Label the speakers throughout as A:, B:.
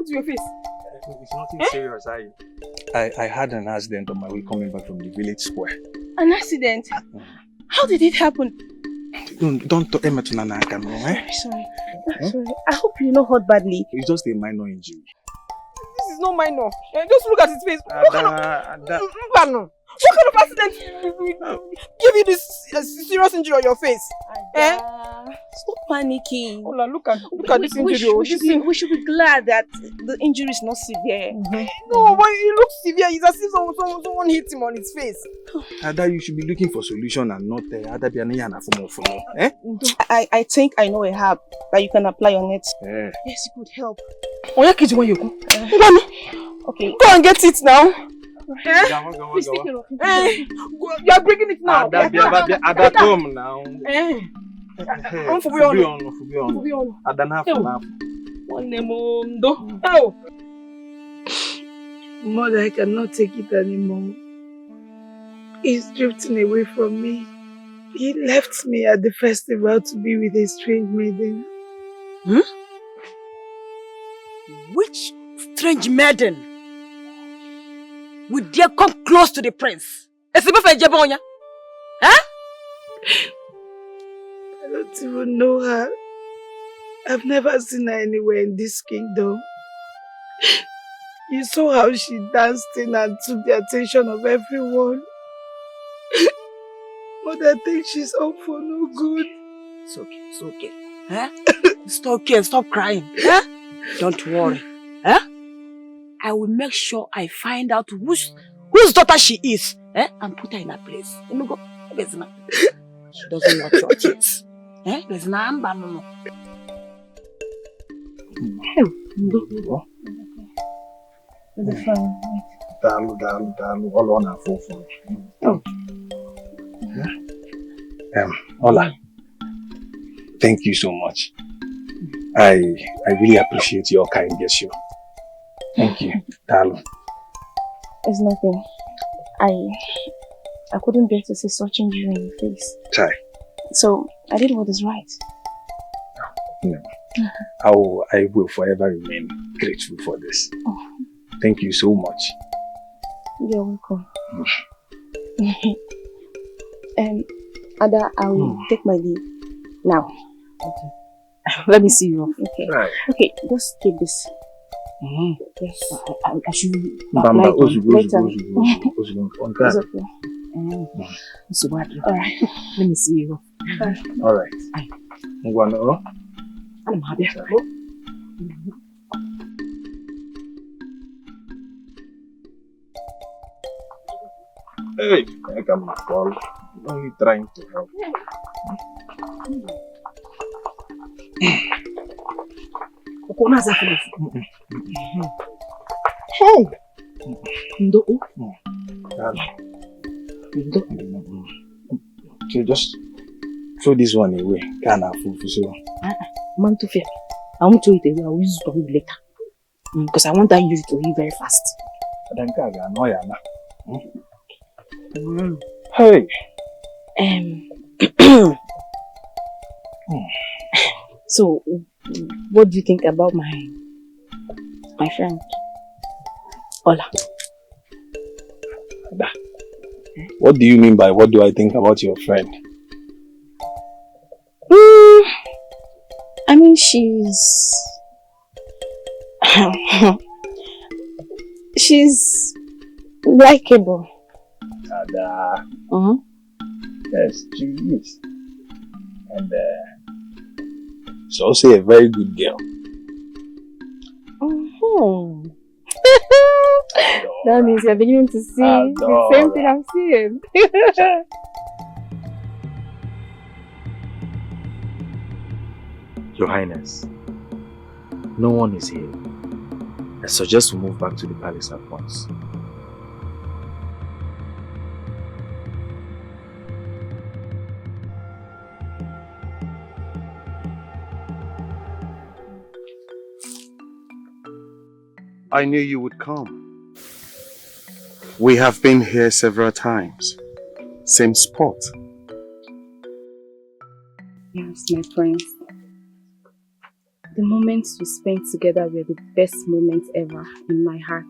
A: to your face?
B: It's nothing serious, I had an accident on my way coming back from the village square.
A: An accident? How did it happen?
B: Don't talk Emma to Nanaka, no, eh?
A: Sorry. Sorry. I hope you're not hurt badly.
B: It's just a minor injury.
A: This is not minor. Just look at his face. What kind of accident give you this serious injury on your face? Stop panicking. Hold on, look at this injury. We should be glad that the injury is not severe. No, but it looks severe. It's as if someone hit him on his face.
B: Ada, you should be looking for solution and not Ada Bianayana for me. Eh?
A: I think I know a herb that you can apply on it.
B: Yeah.
A: Yes, it could help.
B: Okay.
A: Go and get it now. Please take care of it. You are breaking it now.
B: Ada come now.
C: Mother, I cannot take it anymore. He's drifting away from me. He left me at the festival to be with a strange maiden.
D: Which strange maiden would dare come close to the prince? Huh?
C: I don't even know her. I've never seen her anywhere in this kingdom. You saw how she danced in and took the attention of everyone. But I think she's up for no good.
D: It's okay. Huh? It's okay, stop crying. Huh? Don't worry. Huh? I will make sure I find out whose daughter she is, and put her in her place. She doesn't watch your kids. There's no amber, no.
A: It'll be fine.
B: All on her phone. Ola, thank you so much. I really appreciate your kind gesture. Thank you, Dalu.
A: It's nothing. I couldn't bear to see such injury in your face.
B: Try.
A: So I did what is right.
B: No. I will forever remain grateful for this. Thank you so much.
A: You're welcome. Ada, I will take my leave now. Okay. Let me see you off. Okay. Right. Okay, just take this. Yes. I should
B: later.
A: It's okay. Alright. Let me see you off.
B: Alright.
A: I'm happy.
B: Hey, I come call. Only trying to help.
A: Hey!
B: So just throw this one away. Can't afford to see one.
A: Man, to fear. I won't throw it away. I will use it to heal later. Because I want that use it to heal very fast.
B: Hey!
A: So, what do you think about my friend? Ola.
B: What do you mean by what do I think about your friend?
A: I mean, she's likable.
B: Ada. Yes, she is. And she's also a very good girl.
A: That means you're beginning to see the same thing I'm seeing.
E: Your Highness, no one is here. I suggest we move back to the palace at once.
F: I knew you would come. We have been here several times. Same spot.
A: Yes, my prince.
G: The moments we spent together were the best moments ever in my heart.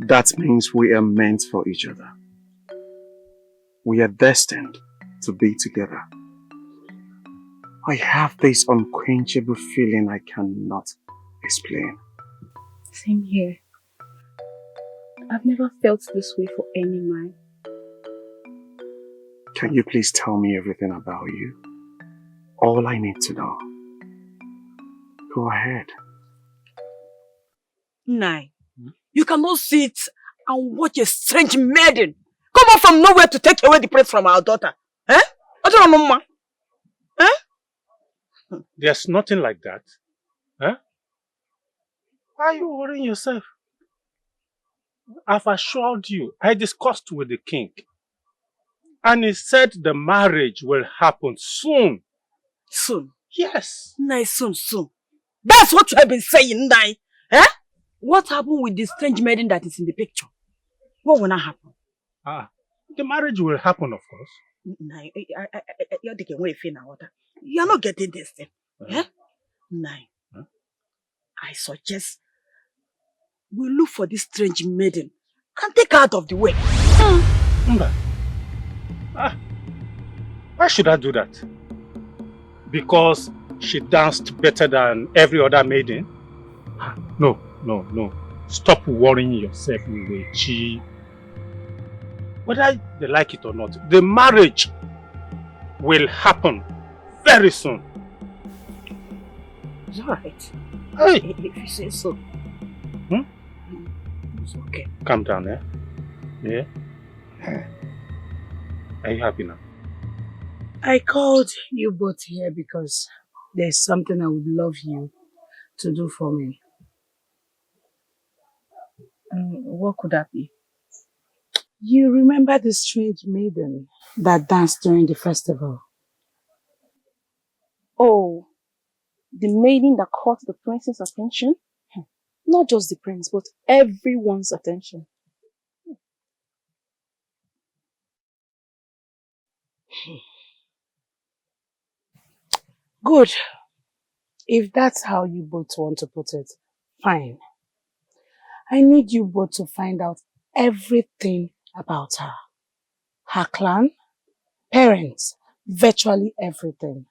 F: That means we are meant for each other. We are destined to be together. I have this unquenchable feeling I cannot explain.
G: Same here. I've never felt this way for any man.
F: Can you please tell me everything about you? All I need to know. Go ahead.
D: Nine. You cannot sit and watch a strange maiden come out from nowhere to take away the praise from our daughter. Eh? Mama. Eh?
H: There's nothing like that. Huh? Why are you worrying yourself? I've assured you, I discussed with the king. And he said the marriage will happen soon.
D: Soon?
H: Yes.
D: Nice, soon. That's what you have been saying, Nai. Eh? What happened with the strange maiden that is in the picture? What will not happen?
H: The marriage will happen, of course.
D: Nai, you're taking away from water. You're not getting this thing. Eh? Nai, I suggest we look for this strange maiden and take her out of the way.
H: Why should I do that? Because she danced better than every other maiden? No. Stop worrying yourself, Uwechi. Whether they like it or not, the marriage will happen very soon.
D: It's alright.
H: Hey.
D: If you say so. It's okay.
H: Calm down, eh? Yeah? Are you happy now?
C: I called you both here because there's something I would love you to do for me.
G: What could that be?
C: You remember the strange maiden that danced during the festival?
G: Oh, the maiden that caught the prince's attention? Not just the prince, but everyone's attention.
C: Good. If that's how you both want to put it, fine. I need you both to find out everything about her. Her clan, parents, virtually everything.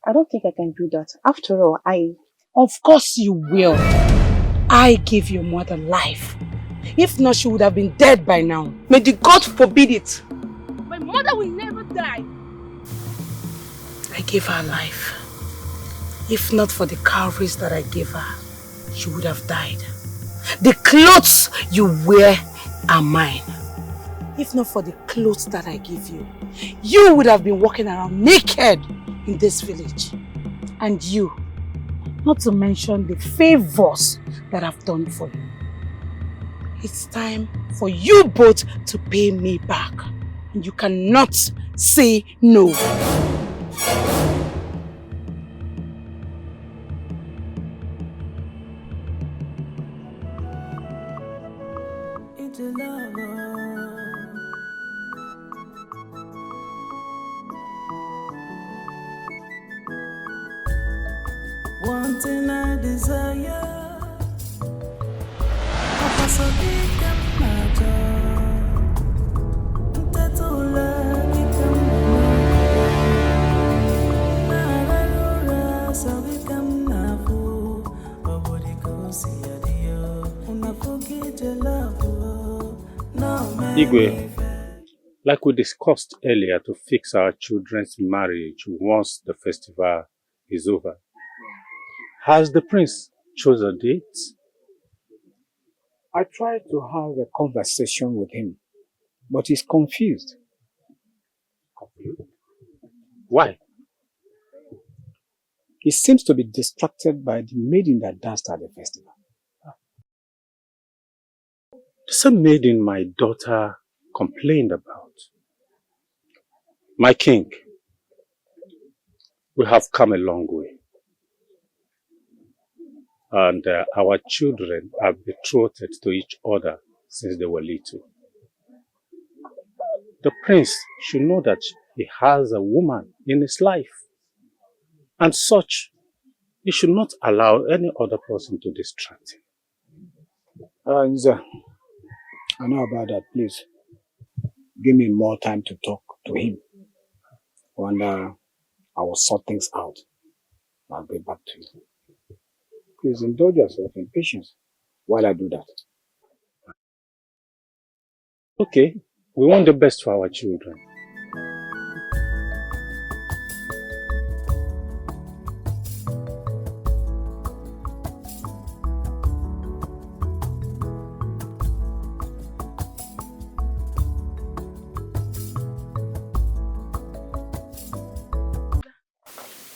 G: I don't think I can do that. After all,
C: Of course you will. I give you more than life. If not, she would have been dead by now.
D: May the God forbid it.
G: My mother will never die.
C: I gave her life. If not for the calories that I gave her, she would have died. The clothes you wear are mine. If not for the clothes that I give you, you would have been walking around naked in this village. And you, not to mention the favors that I've done for you. It's time for you both to pay me back. And you cannot say no.
I: One thing I desire,
H: Igwe, like we discussed earlier, to fix our children's marriage once the festival is over, has the prince chosen a date?
J: I tried to have a conversation with him, but he's confused.
H: Why?
J: He seems to be distracted by the maiden that danced at the festival.
H: The same maiden my daughter complained about. My king, we have come a long way. And our children are betrothed to each other since they were little. the prince should know that he has a woman in his life. And such, he should not allow any other person to distract him.
J: Nza, I know about that. Please, give me more time to talk to him. And I will sort things out. I'll get back to you. Please indulge yourself in patience while I do that.
H: Okay, we want the best for our children.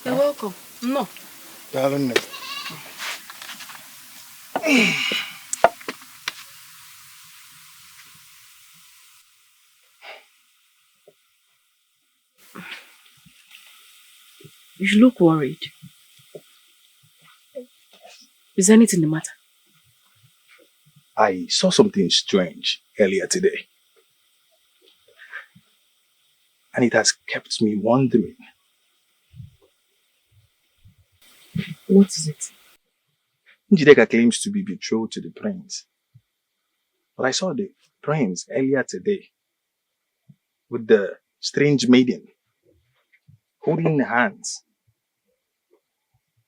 G: You're welcome. No.
K: Darling.
G: You look worried. Is anything the matter?
B: I saw something strange earlier today. And it has kept me wondering.
G: What is it?
B: Njideka claims to be betrothed to the prince. But I saw the prince earlier today with the strange maiden holding hands.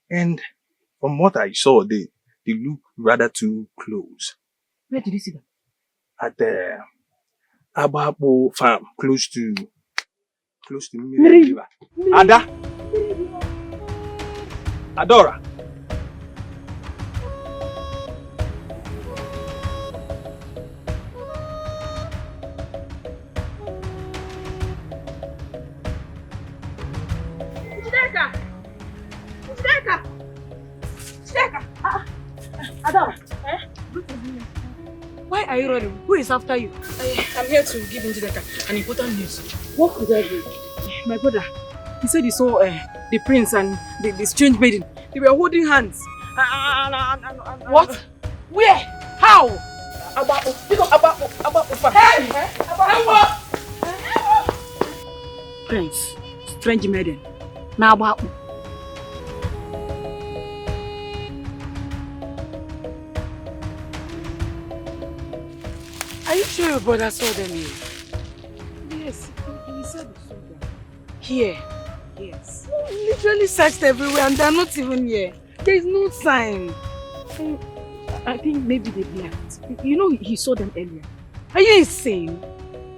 B: And from what I saw, they look rather too close.
G: Where did you see them?
B: At the Ajaelo farm, close to River. Ada! Adora!
G: Adora! Why are you running? Who is after you?
A: I'm here to give Njideka an important news.
G: What could that be?
A: My brother, he said he saw the prince and the strange maiden. They were holding hands.
G: What? Where? How?
D: Prince, strange maiden. Now about.
C: Are you sure your brother saw them here?
A: Yes, he said he saw them.
C: Here?
A: Yes.
C: We literally searched everywhere and they're not even here. There is no sign.
G: I think maybe they've left. You know, he saw them earlier.
C: Are you insane?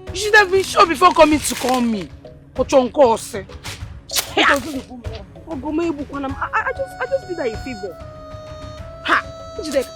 C: You should have been sure before coming to call me. I just did that a favor. Ha! Njideka.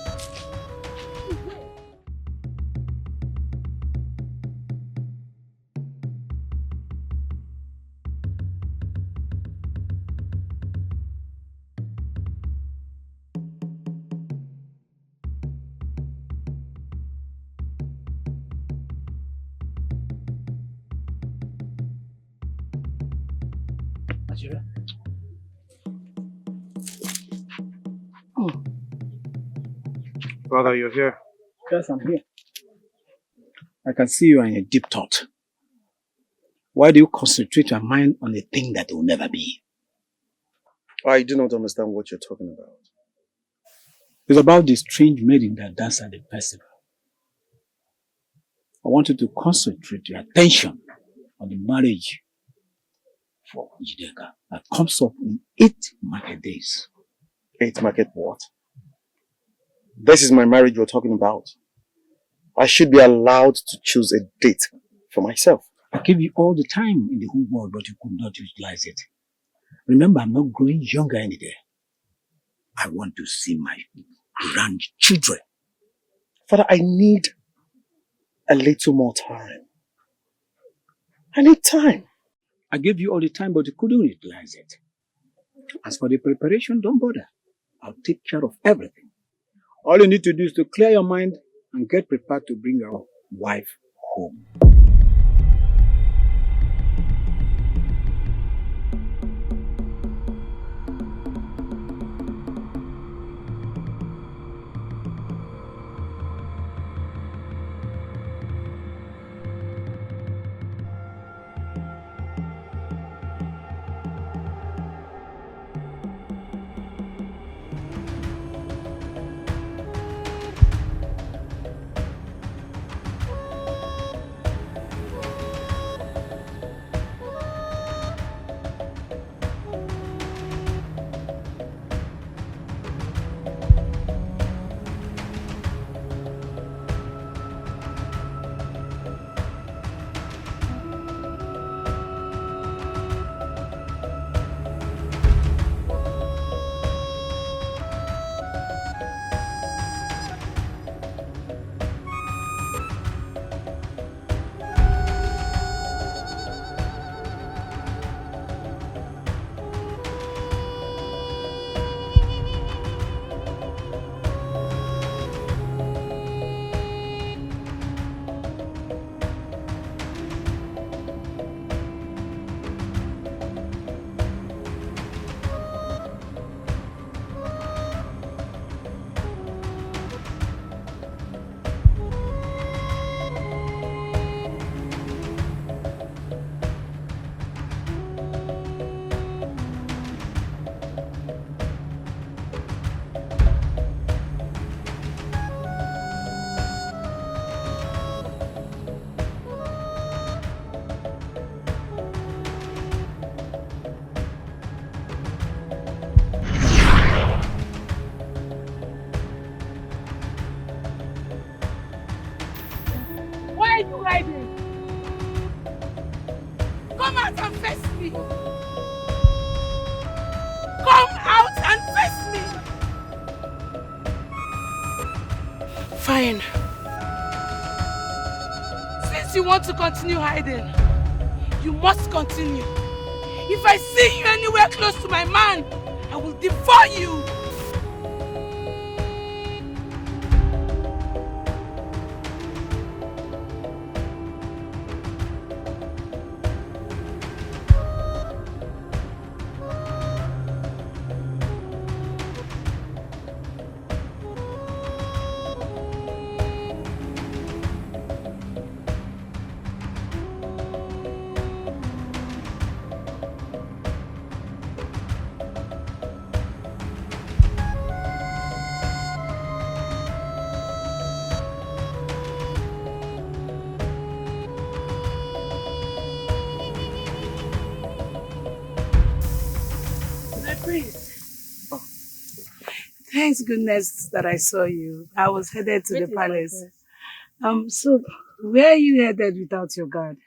F: Brother, you're here.
J: Yes, I'm here. I can see you are in a deep thought. Why do you concentrate your mind on a thing that will never be?
F: I do not understand what you're talking about.
J: It's about the strange maiden that danced at the festival. I want you to concentrate your attention on the marriage for Njideka that comes up in 8 market days.
F: 8 market what? This is my marriage we're talking about. I should be allowed to choose a date for myself.
J: I gave you all the time in the whole world, but you could not utilize it. Remember, I'm not growing younger any day. I want to see my grandchildren.
F: Father, I need a little more time. I need time.
J: I gave you all the time, but you couldn't utilize it. As for the preparation, don't bother. I'll take care of everything. All you need to do is to clear your mind and get prepared to bring your wife home.
C: out and face me. Come out and face me. Fine. Since you want to continue hiding, you must continue. If I see you anywhere close to my man, I will devour you. Thanks goodness that I saw you. I was headed to the palace. So where are you headed without your guard?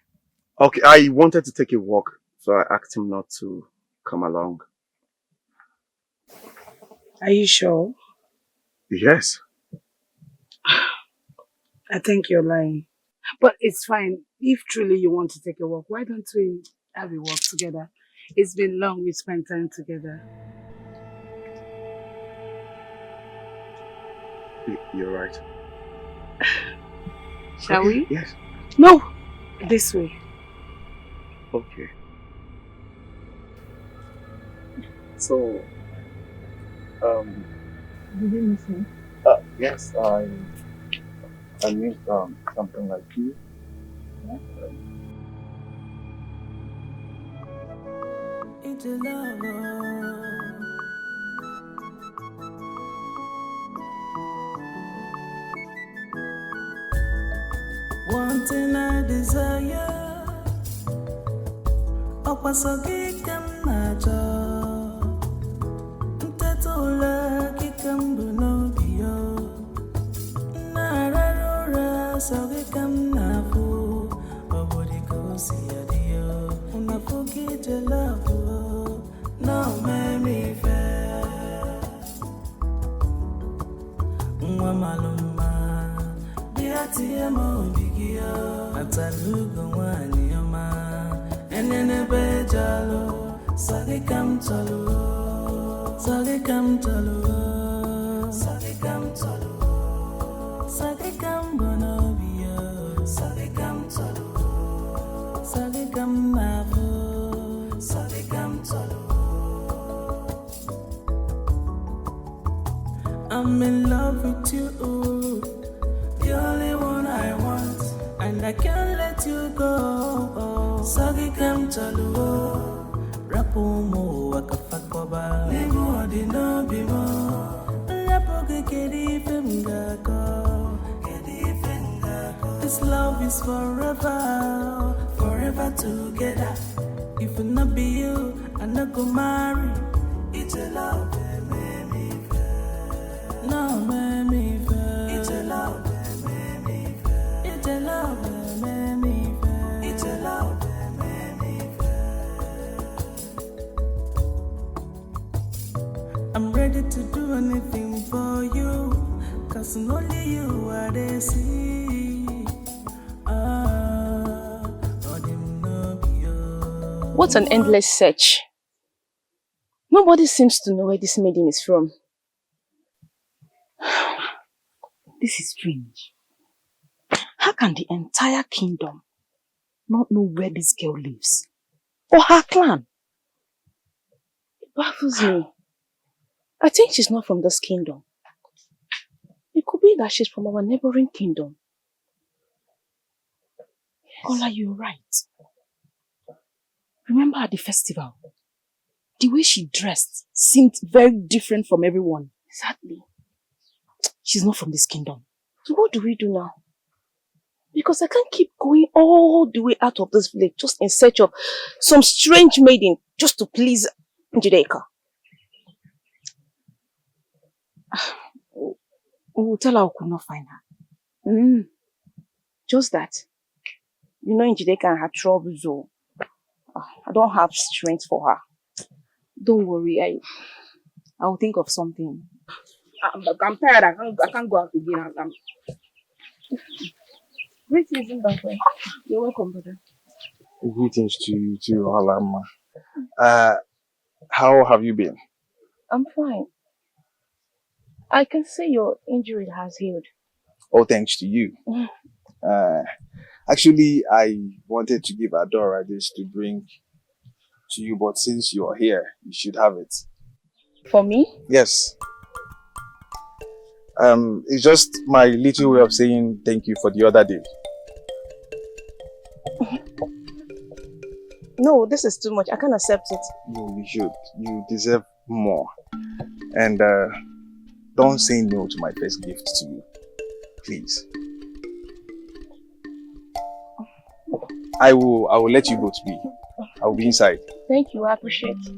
F: Okay, I wanted to take a walk, so I asked him not to come along.
C: Are you sure?
F: Yes.
C: I think you're lying. But it's fine. If truly you want to take a walk, why don't we have a walk together? It's been long we spent time together.
F: You're right.
C: Shall we?
F: Yes.
C: No! This way.
F: Okay. So,
G: Did you miss me?
F: yes, I need something like you. Yeah.
I: It's a love. One thing I desire, Opasogi Kamajo, Tatula Kikambunovio, Narara Sogi Nafu, Obodiko Siadio, Unafuki to love, no mammy fair, Wamaluma, Diatiamo Bigio, Atalugo Wanioma, and then a bejalo, Sagikam Tolo, Sagikam Tolo, Sagikam Tolo, Sagikam Bonobio, Sagikam Tolo, Sagikam Navu, Sagikam Tolo. I'm in love with you, the only one I want, and I can't let you go. Sagikam Tolo, Rapumo Wakafakoba, Nemo Dino Bimo, Rapoke Kedi Fengako, Kedi Fengako. This love is forever, forever together. If it not be you, I not go marry. It's a love, baby. No, baby. It's a love, baby. It's a love, baby. It's a love, baby. I'm ready to do anything for you, cause only you are the sea.
G: What an endless search. Nobody seems to know where this maiden is from. This is strange. How can the entire kingdom not know where this girl lives? Or her clan? It baffles me. I think she's not from this kingdom. It could be that she's from our neighboring kingdom. Ola, you're right. Remember at the festival, the way she dressed seemed very different from everyone. Exactly. She's not from this kingdom. So what do we do now? Because I can't keep going all the way out of this village just in search of some strange maiden just to please Njideka. We'll tell her we could not find her. Just that. You know Njideka and her troubles, I don't have strength for her. Don't worry, I'll think of something. I'm tired. I can't go out again. Greetings, Zimbabwe. You're welcome, brother.
B: Greetings to you too, Alama. How have you been?
G: I'm fine. I can see your injury has healed.
B: Oh, thanks to you. Actually, I wanted to give Adora this to bring to you, but since you're here, you should have it.
G: For me?
B: Yes. It's just my little way of saying thank you for the other day.
G: No, this is too much. I can't accept it.
B: No, you should. You deserve more. And don't say no to my first gift to you. Please. I will let you both be. I will be inside.
G: Thank you, I appreciate it.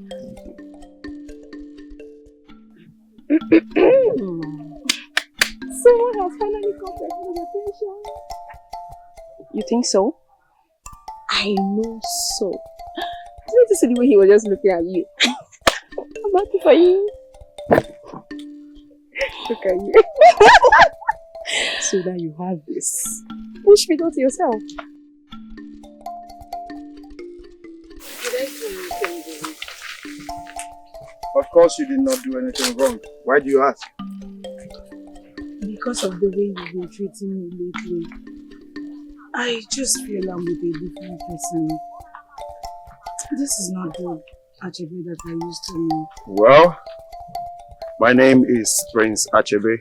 G: Someone has finally gotten my attention. You think so? I know so. I need to see the way he was just looking at you. I'm happy for you. Look at you. So that you have this. Push me to yourself.
F: Of course you did not do anything wrong. Why do you ask?
C: Because of the way you've been treating me lately, I just feel I'm with a different person. This is not the Achebe that I used to know.
F: Well, my name is Prince Achebe,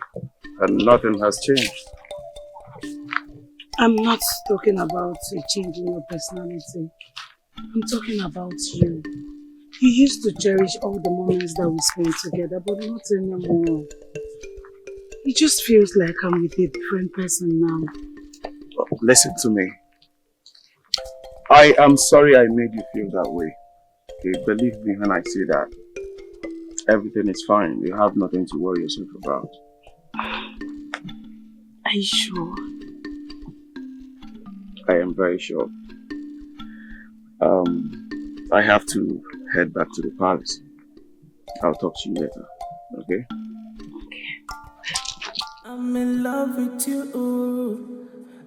F: and nothing has changed.
C: I'm not talking about a change in your personality. I'm talking about you. You used to cherish all the moments that we spent together, but not anymore. It just feels like I'm with a different person now.
F: Listen to me. I am sorry I made you feel that way. Okay, believe me when I say that. Everything is fine. You have nothing to worry yourself about.
C: Are you sure?
F: I am very sure. I have to head back to the palace. I'll talk to you later. Okay?
I: I'm in love with you,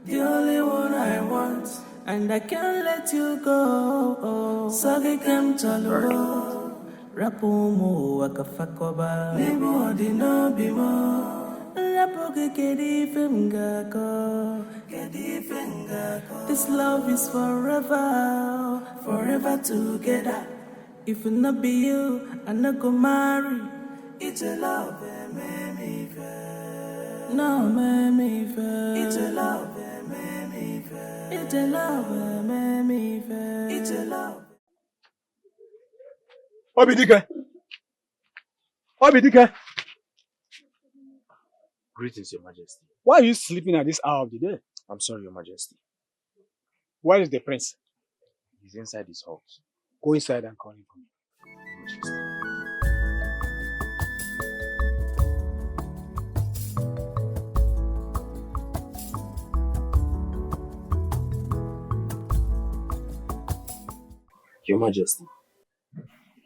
I: the only one I want, and I can't let you go. Sagi kem chalo, rapumo wakafakoba, libo adino bimo, rapoke kedi fengako. This love is forever, forever together. If it not be you, I not go marry. It's a love that made me fail. No, made me fail. It's a love that made me fail. It's a love that made me fail. It's a love.
J: Obidike! Obidike!
E: Greetings, Your Majesty.
J: Why are you sleeping at this hour of the day?
E: I'm sorry, Your Majesty.
J: Where is the prince?
E: He's inside his house.
J: Go inside and call him for me.
E: Majesty. Your Majesty,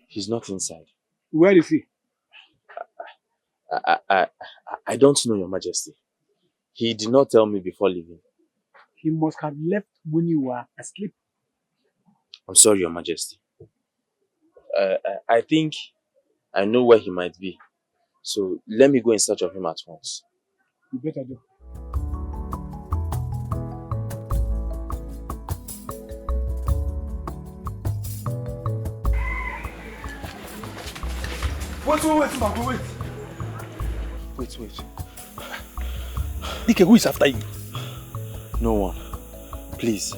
E: he's not inside.
J: Where is he?
E: I don't know, Your Majesty. He did not tell me before leaving.
J: He must have left when you were asleep.
E: I'm sorry, Your Majesty. I think I know where he might be. So let me go in search of him at once.
J: You better do.
B: Wait. Dike, who is after you?
E: No one. Please,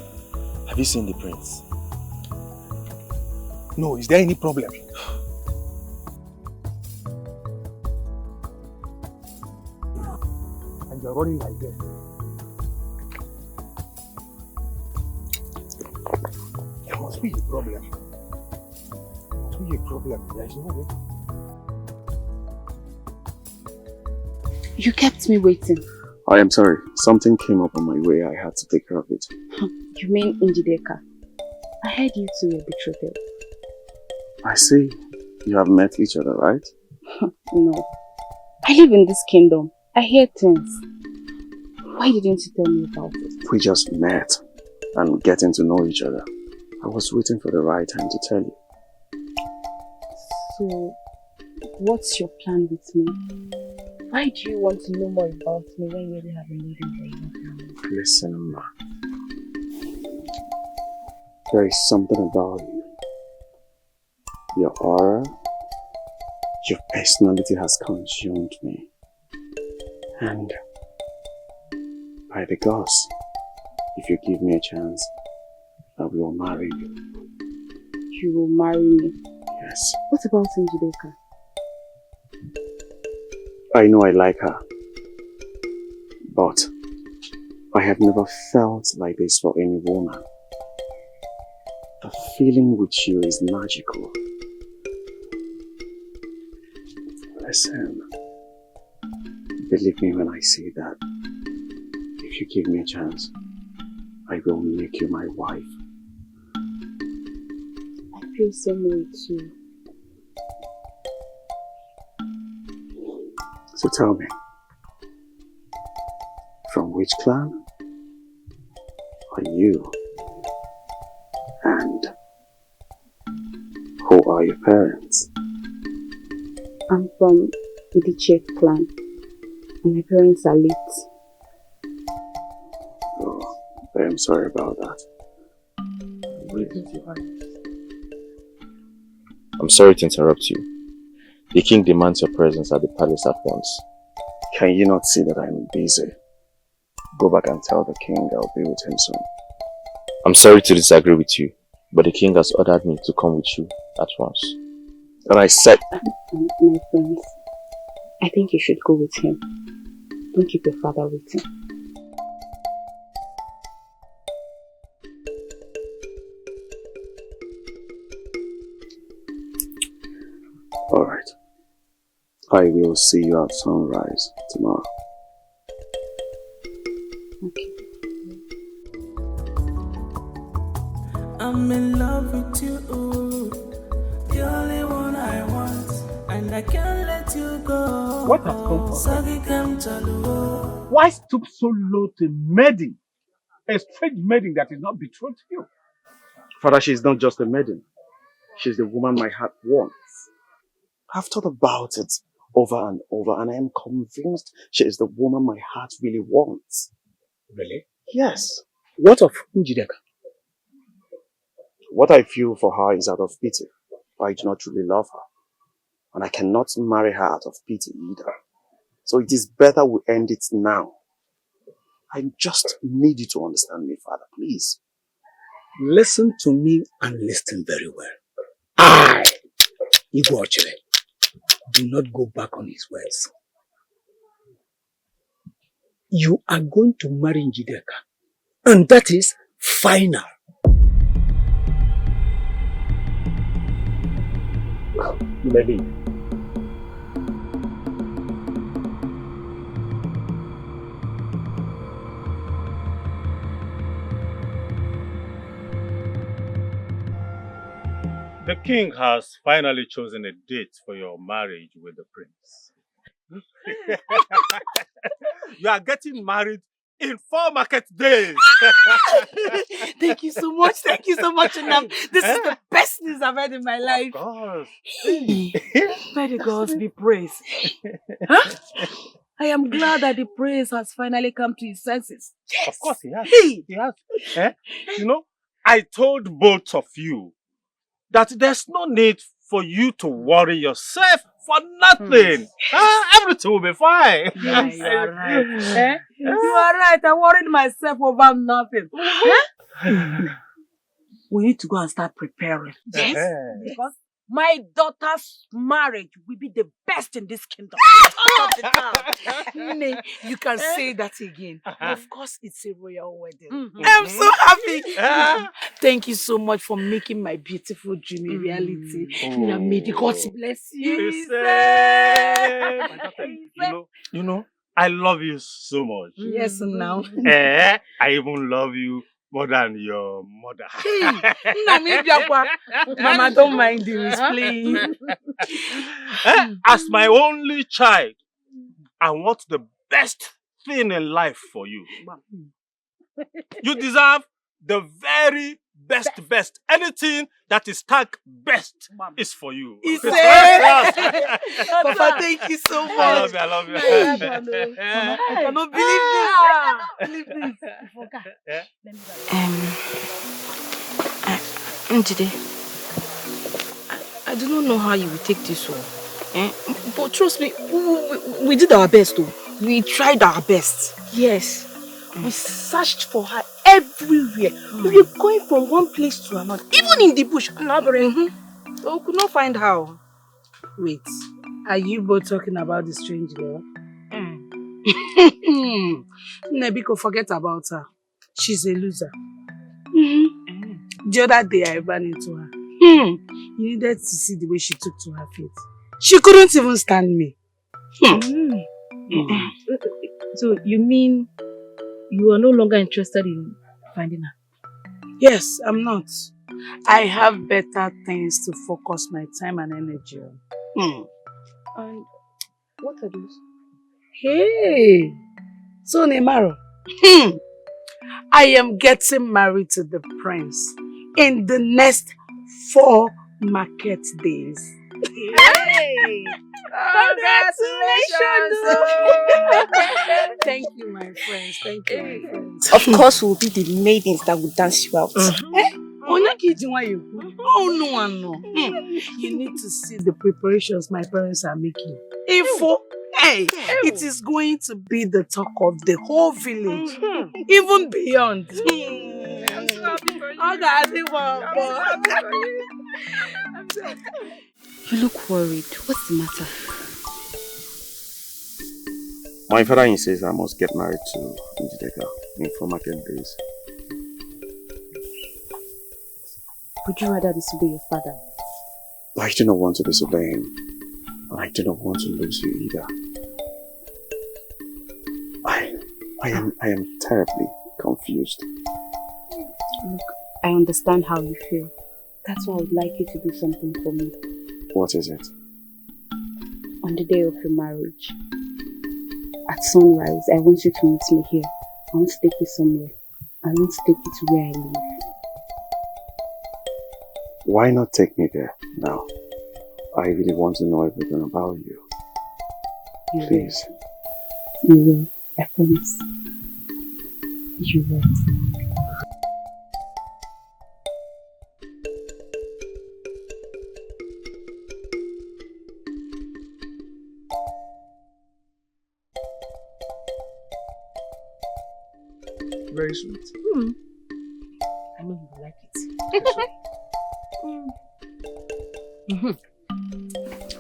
E: have you seen the prince?
B: No, is there any problem?
J: And you're running like this.
B: There must be a problem. There must be a problem. There is no way.
G: You kept me waiting.
F: I am sorry. Something came up on my way. I had to take care of it.
G: You mean Njideka? I heard you two were betrothed.
F: I see you have met each other, right?
G: No. I live in this kingdom. I hear things. Why didn't you tell me about it?
F: We just met and getting to know each other. I was waiting for the right time to tell you.
G: So, what's your plan with me? Why do you want to know more about me when you already have a leading for you?
F: Listen, ma. There is something about you. Your aura, your personality has consumed me. And by the gods, if you give me a chance, I will marry you.
G: You will marry me?
F: Yes.
G: What about Njideka?
F: I know I like her, but I have never felt like this for any woman. The feeling with you is magical. Listen, believe me when I say that if you give me a chance, I will make you my wife.
G: I feel so way too.
F: So tell me, from which clan are you? And who are your parents?
G: I'm from the Chief clan, and my parents are late.
F: Oh, I am sorry about that.
E: I'm sorry to interrupt you. The king demands your presence at the palace at once.
F: Can you not see that I'm busy? Go back and tell the king I'll be with him soon.
E: I'm sorry to disagree with you, but the king has ordered me to come with you at once.
F: And I said...
G: My friends, I think you should go with him. Don't keep your father waiting.
F: Alright. I will see you at sunrise tomorrow.
G: Okay.
I: I'm in love with you, the only one I want, and I can't let you go.
H: What has come from her? Why stoop so low to maiden, a strange maiden that is not betrothed to you?
F: Father, she's not just a maiden. She's the woman my heart wants. I've thought about it over and over, and I am convinced she is the woman my heart really wants.
J: Really?
F: Yes.
J: What of Njideka?
F: What I feel for her is out of pity. I do not really love her. And I cannot marry her out of pity either. So it is better we end it now. I just need you to understand me, Father, please.
J: Listen to me and listen very well. I, Ugogbe, do not go back on his words. You are going to marry Njideka. And that is final.
H: You may leave. The king has finally chosen a date for your marriage with the prince. You are getting married in 4 market days.
D: Thank you so much. Thank you so much, Nam. This is the best news I've heard in my life.
H: Of course.
D: May the gods be praised. Huh? I am glad that the prince has finally come to his senses.
H: Yes. Of course he has. He has. You know, I told both of you that there's no need for you to worry yourself for nothing. Everything will be fine.
D: Yeah, you are right. You are right. I worried myself over nothing. We need to go and start preparing. Yes. Because my daughter's marriage will be the best in this kingdom.
C: You can say that again. Of course, it's a royal wedding.
D: I'm so happy.
C: Thank you so much for making my beautiful dream a reality. May the gods bless you.
H: You know, I love you so much.
C: Yes, now.
H: I even love you
B: More than your mother.
C: Mama, don't mind this, please.
B: As my only child, I want the best thing in life for you. You deserve the very best. Anything that is tagged best is for you.
C: Papa, thank you so much.
B: I love you.
C: Mama, I cannot believe this.
G: Njide, I do not know how you will take this one. But trust me, we did our best though. We tried our best. Yes. We searched for her everywhere. We were going from one place to another, even in the bush. But we could not find her.
C: Wait, are you both talking about the strange girl? Nebiko, forget about her. She's a loser. The other day I ran into her. You needed to see the way she took to her feet. She couldn't even stand me.
G: So you mean you are no longer interested in finding her?
C: Yes, I'm not. I have better things to focus my time and energy on.
G: And what are those?
C: Hey! So Nemaro, I am getting married to the prince in the next 4 market days.
G: Hey! Congratulations!
C: Thank you, my friends. Thank you, my friends.
G: Of course, we'll be the maidens that will dance you out.
C: Oh, no. You need to see the preparations my parents are making. Hey, it is going to be the talk of the whole village, even beyond.
G: I'm so happy for you. I'm so happy.
K: You look worried. What's the matter?
F: My father insists I must get married to Njideka in 4 market days.
K: Would you rather disobey your father?
F: I do not want to disobey him. And I do not want to lose you either. I am terribly confused.
K: Look, I understand how you feel. That's why I would like you to do something for me.
F: What is it?
K: On the day of your marriage, at sunrise, I want you to meet me here. I want to take you somewhere. I want to take you to where I live.
F: Why not take me there now? I really want to know everything about you. Please.
K: You will. I promise. You will.
B: Very sweet.
G: I know you will like it.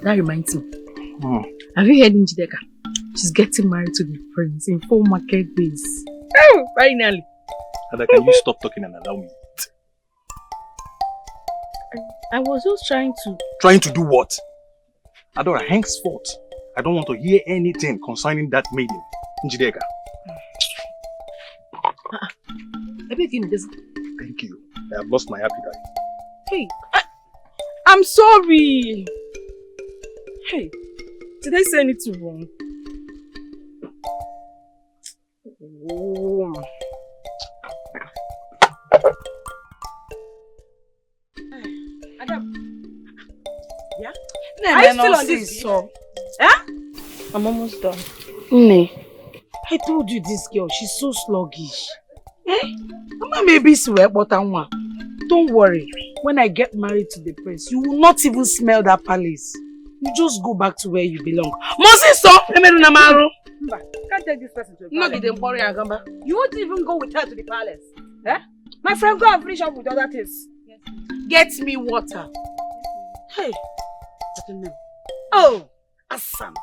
G: That reminds me. Have you heard Njideka? She's getting married to the prince in 4 market days. Oh, finally.
B: Ada, can you stop talking and allow me?
G: I was just trying to...
B: Trying to do what? Adora, henceforth, I don't want to hear anything concerning that maiden, Njideka.
G: Thank
B: you. I have lost my appetite.
G: Hey, I'm sorry. Hey, did I say anything wrong? Oh. Adam. Yeah? Are you still on this song? Huh?
C: I'm almost done.
K: Ne.
C: I told you this girl, she's so sluggish. Mama maybe swear, but don't worry. When I get married to the prince, you will not even smell that palace. You just go back to where you belong. Moses, stop!
G: Can't take this person to the palace. You won't even go with her to the palace. Eh? My friend, go and finish up with other things.
C: Yes. Get me water. Hey.
G: Oh,
C: Assam.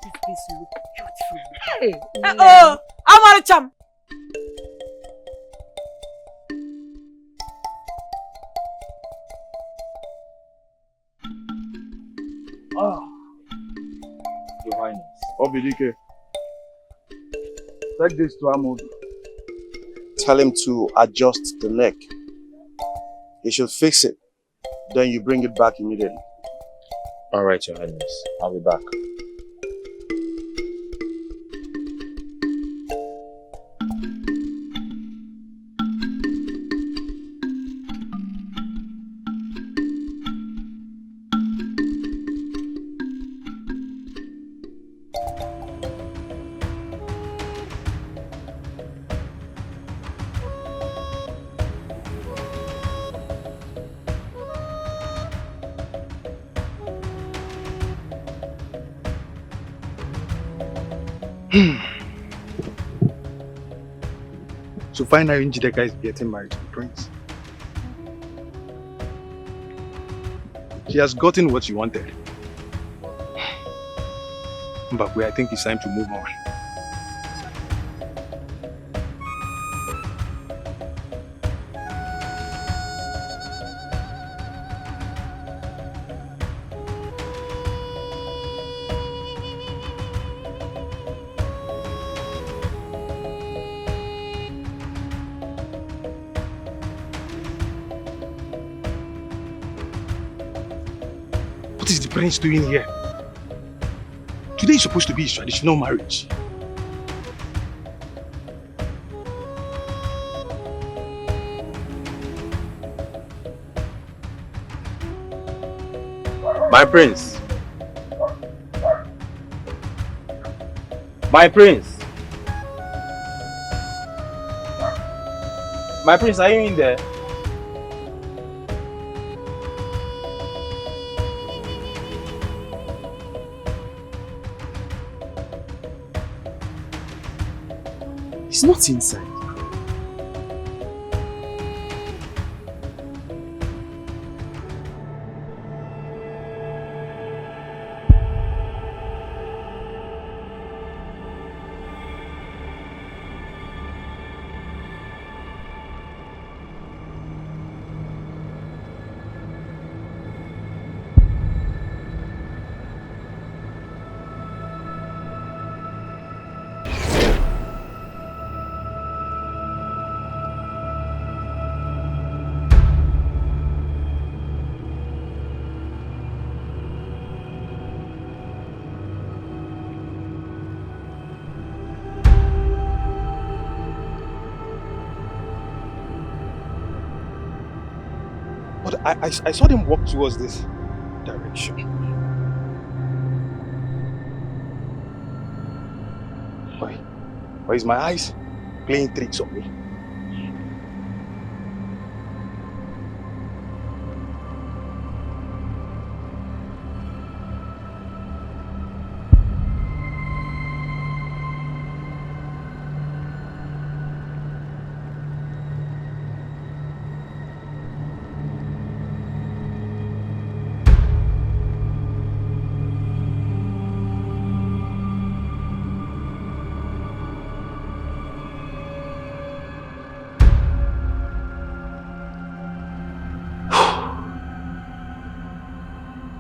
C: This place look beautiful.
G: Hey. Oh, I'm a chum.
L: Your Highness. Obidike. Take this to Amodu.
F: tell him to adjust the neck. He should fix it. Then you bring it back immediately.
E: Alright, Your Highness. I'll be back.
B: So finally, Njideka is getting married to the prince. She has gotten what she wanted. Mbakwe, I think it's time to move on. What is the prince doing here? Today is supposed to be his traditional marriage.
E: My prince. My prince. My prince, are you in there?
F: He's not inside.
B: I saw them walk towards this direction. Why is my eyes playing tricks on me?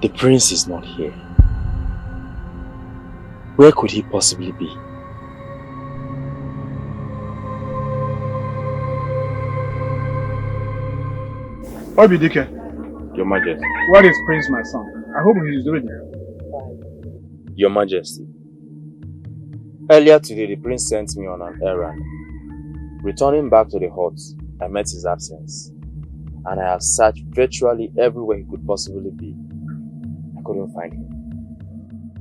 E: The prince is not here. Where could he possibly be?
H: Obidike,
E: Your Majesty.
H: what is Prince, my son? I hope he is ready.
E: Your Majesty. Earlier today, the prince sent me on an errand. Returning back to the hut, I met his absence. And I have searched virtually everywhere he could possibly be. I couldn't find him.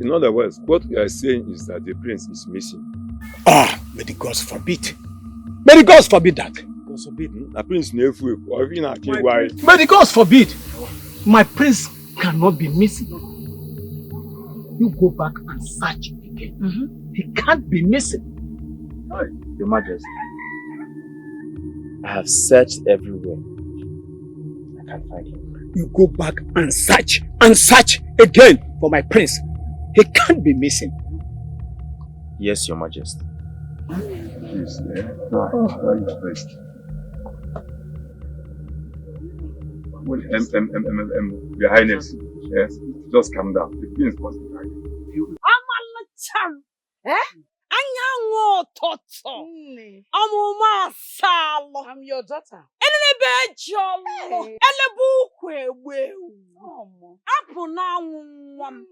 L: In other words, what we are saying is that the prince is missing.
J: May the gods forbid. May the gods forbid that.
L: God forbid, the prince never or even a king.
J: May the gods forbid. My prince cannot be missing. You go back and search again. He can't be missing.
E: Your Majesty, I have searched everywhere. I can't find him.
J: You go back and search again for my prince. He can't be missing.
E: Yes, Your Majesty.
L: Please, first. Your Highness, yes, just calm down. The prince must be right.
D: Eh? Anyango toto. Amuma salo.
C: I'm your daughter.
D: Enene jolo. Elebu kwewe. Apu na nwam.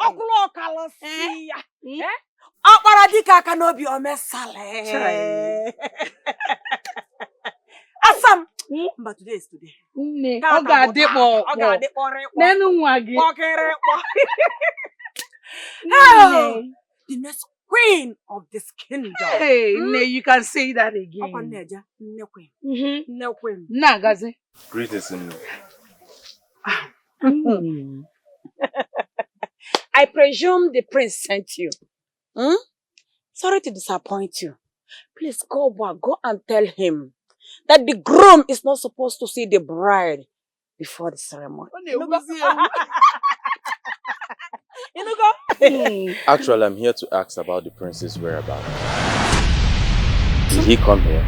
D: Okulo kalasiya. Akpara dika aka n'obi omesale. Asam. But today is today.
C: Oga dikpo. Nenu nwa gi.
D: The next queen of this kingdom.
C: Hey, you can say that again. Nagazi.
E: Greetings, in
D: I presume the prince sent you. Sorry to disappoint you. Please go back, go and tell him that the groom is not supposed to see the bride before the ceremony.
E: Actually, I'm here to ask about the prince's whereabouts. Did he come here?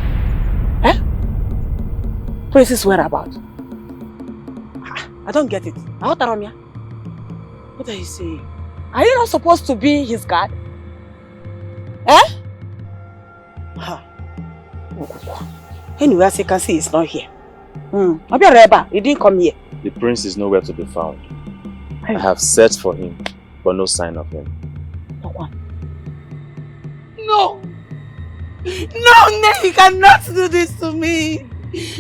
D: Prince's whereabouts? I don't get it. What are you saying? Are you not supposed to be his guard? Anyway, as you can see, he's not here. He didn't come here.
E: The prince is nowhere to be found. I have searched for him, but no sign of him.
C: No! No, you cannot do this to me!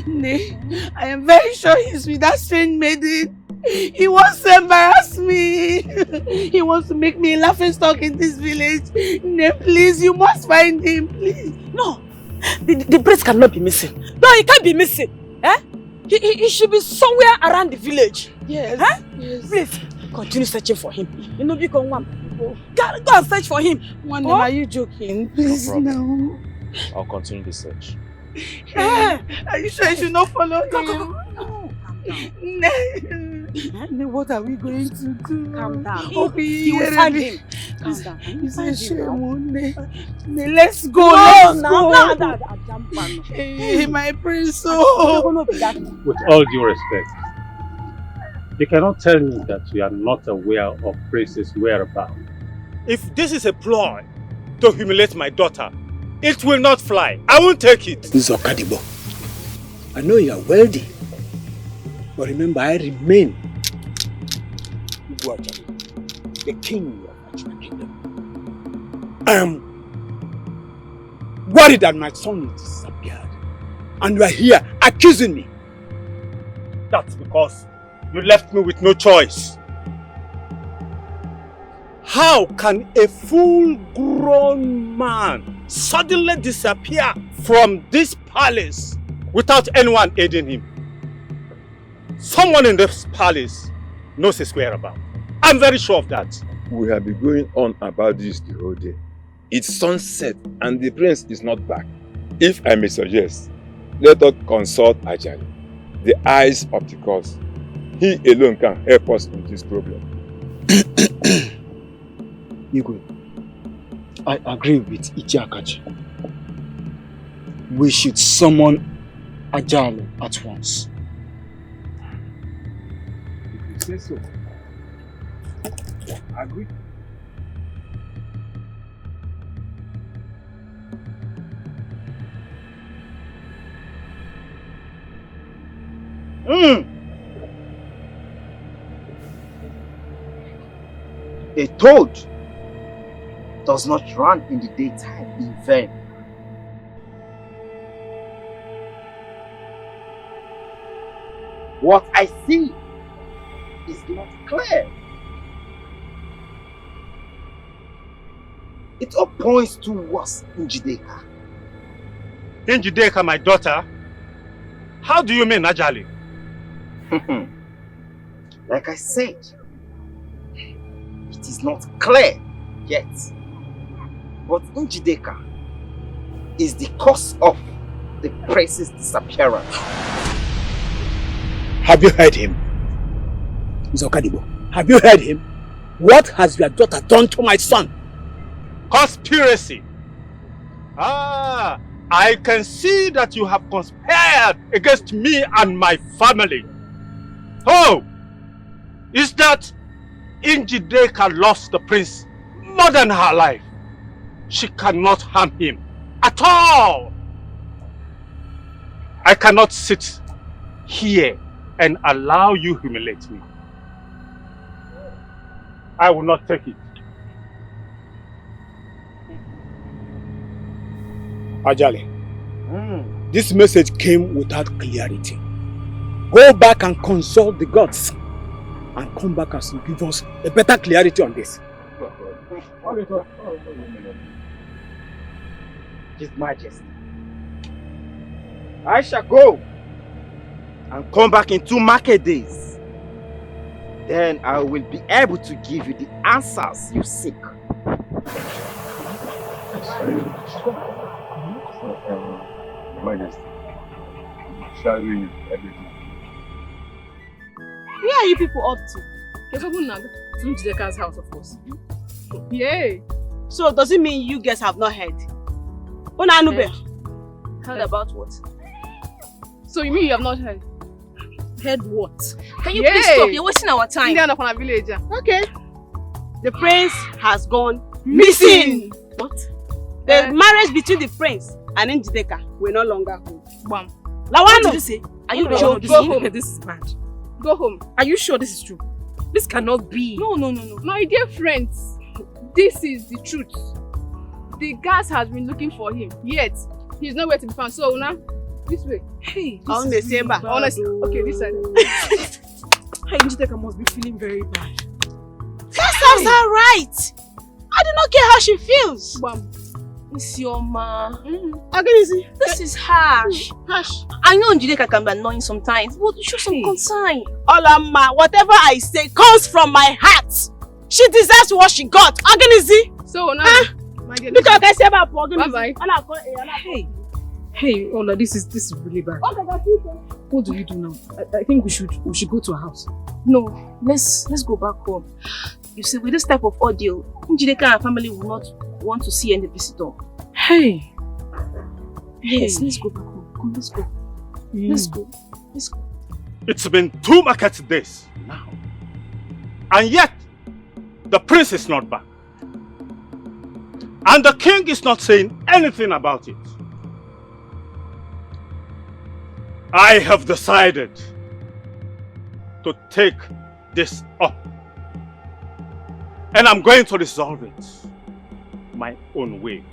C: Nay, I am very sure he's with that strange maiden. He wants to embarrass me. He wants to make me a laughingstock in this village. Nay, please, you must find him, please.
D: No, the prince cannot be missing. No, he can't be missing. He should be somewhere around the village.
C: Yes. Yes.
D: Please, continue searching for him. You know, go and search for him.
C: Are you joking? Please, no.
E: I'll continue the search.
C: Are you sure I should not follow him?
D: Go.
C: No. What are we going to do?
D: Calm down.
C: He
D: will find him. Calm down.
C: He's a shame. Let's go. Hey, my prince.
H: With all due respect, you cannot tell me that you are not aware of Prince's whereabouts. If this is a ploy to humiliate my daughter, it will not fly. I won't take it.
J: Zokadibo, I know you are wealthy, but remember, I remain Ugogbe, the king of my kingdom. I am worried that my son is disappeared, and you are here accusing me.
H: That's because you left me with no choice. How can a full-grown man suddenly disappear from this palace without anyone aiding him? Someone in this palace knows his whereabouts. I'm very sure of that.
L: We have been going on about this the whole day. It's sunset and the prince is not back. If I may suggest, let us consult Ajaelo, the eyes of the cause. He alone can help us in this problem.
J: Igwe, I agree with Ichiakachi. We should summon Ajaelo at once.
H: If you say so, I agree.
M: A toad does not run in the daytime in vain. What I see is not clear. It all points towards Njideka.
H: Njideka, my daughter? How do you mean, Ajaelo?
M: Like I said, it is not clear yet. But Njideka is the cause of the prince's disappearance.
J: Have you heard him? Zokadibo, have you heard him? What has your daughter done to my son?
H: Conspiracy! I can see that you have conspired against me and my family. Oh! Is that Njideka loves the prince more than her life? She cannot harm him at all. I cannot sit here and allow you humiliate me. I will not take it.
J: Ajaelo, this message came without clarity. Go back and consult the gods and come back and give us a better clarity on this.
M: His Majesty, I shall go and come back in 2 market days. Then I will be able to give you the answers you seek.
L: Majesty, sharing everything.
G: Where are you people up to?
A: You're talking now to Njideka's house, of course.
G: Yeah. So does it mean you guys have not heard?
A: Heard about what? So you mean you have not heard?
G: Heard what?
A: Can you please stop? You're wasting our time.
G: Okay. The prince has gone
A: Missing.
G: What? The marriage between the prince and Njideka will no longer hold.
A: Bam.
G: What
A: did you say? Are you joking? Go home. This is bad. Go home. Are you sure this is true? This cannot be. No.
N: My dear friends, this is the truth. The gas has been looking for him, yet he's nowhere to be found. So now, this way.
G: Hey, honestly,
N: okay, this side.
A: Hey, Njideka must be feeling very bad.
G: That sounds alright. I do not care how she feels.
N: Bam.
A: Isioma.
G: This is harsh.
A: I know Njideka can be annoying sometimes, but show some concern.
G: Olama, whatever I say comes from my heart. She deserves what she got.
N: So now, my dear,
G: bye-bye.
A: Hey, Ola, this is really bad. What do you do now? I think we should go to her house. No, let's go back home. You see, with this type of ordeal, Njideka and her family will not want to see any visitor. Hey. Yes, let's go back home. Come, let's go. Let's go.
H: It's been 2 market days now. And yet, the prince is not back. And the king is not saying anything about it. I have decided to take this up. And I'm going to resolve it my own way.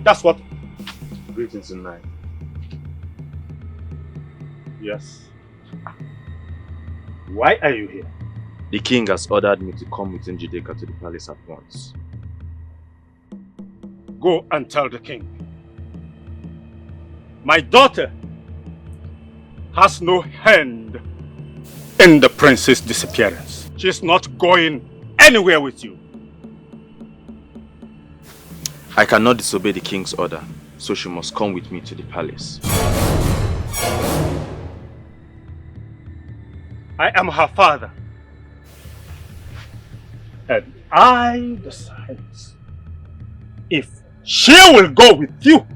H: That's what.
E: Greetings tonight.
H: Yes. Why are you here?
E: The king has ordered me to come with Njideka to the palace at once.
H: Go and tell the king. My daughter has no hand in the prince's disappearance. She's not going anywhere with you.
E: I cannot disobey the king's order, so she must come with me to the palace.
H: I am her father. And I decide if she will go with you